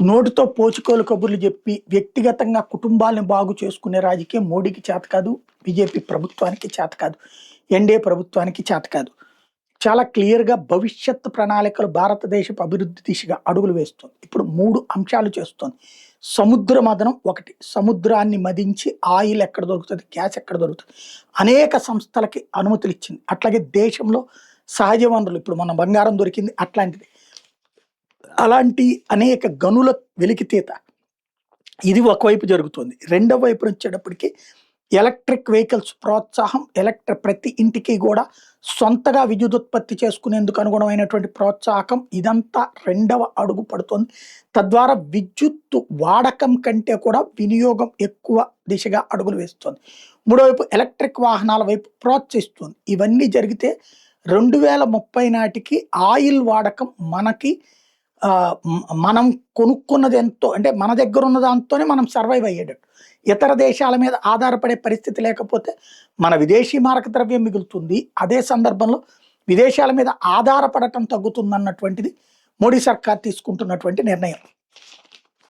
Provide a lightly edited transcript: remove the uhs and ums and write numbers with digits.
నోటితో పోచుకోలు కబుర్లు చెప్పి వ్యక్తిగతంగా కుటుంబాలను బాగు చేసుకునే రాజకీయం మోడీకి చేత కాదు, బీజేపీ ప్రభుత్వానికి చేత కాదు, ఎన్డీఏ ప్రభుత్వానికి చేత కాదు. చాలా క్లియర్‌గా భవిష్యత్తు ప్రణాళికలు భారతదేశపు అభివృద్ధి దిశగా అడుగులు వేస్తుంది. ఇప్పుడు 3 అంశాలు చేస్తోంది. సముద్ర మథనం ఒకటి. సముద్రాన్ని మదించి ఆయిల్ ఎక్కడ దొరుకుతది, గ్యాస్ ఎక్కడ దొరుకుతది. అనేక సంస్థలకి అనుమతులిచ్చింది. అట్లాగే దేశంలో సహజ వనరులు ఇప్పుడు మన బంగారం దొరికింది అట్లాంటిది. అలాంటి అనేక గనుల వెలికితీత. ఇది ఒకవైపు జరుగుతుంది. రెండో వైపున వచ్చేటప్పటికి ఎలక్ట్రిక్ వెహికల్స్ ప్రోత్సాహం, ప్రతి ఇంటికి కూడా సొంతగా విద్యుదుత్పత్తి చేసుకునేందుకు అనుగుణమైనటువంటి ప్రోత్సాహకం ఇదంతా రెండవ అడుగు పడుతుంది. తద్వారా విద్యుత్తు వాడకం కంటే కూడా వినియోగం ఎక్కువ దిశగా అడుగులు వేస్తుంది. మూడో వైపు ఎలక్ట్రిక్ వాహనాల వైపు ప్రోత్సహిస్తుంది. ఇవన్నీ జరిగితే 2030 నాటికి ఆయిల్ వాడకం మనకి మనం కొనుక్కున్నది ఎంతో అంటే మన దగ్గర ఉన్న దాంతోనే మనం సర్వైవ్ అయ్యేటట్టు. ఇతర దేశాల మీద ఆధారపడే పరిస్థితి లేకపోతే మన విదేశీ మారక ద్రవ్యం మిగులుతుంది. అదే సందర్భంలో విదేశాల మీద ఆధారపడటం తగ్గుతుందన్నటువంటిది మోడీ సర్కార్ తీసుకుంటున్నటువంటి నిర్ణయం.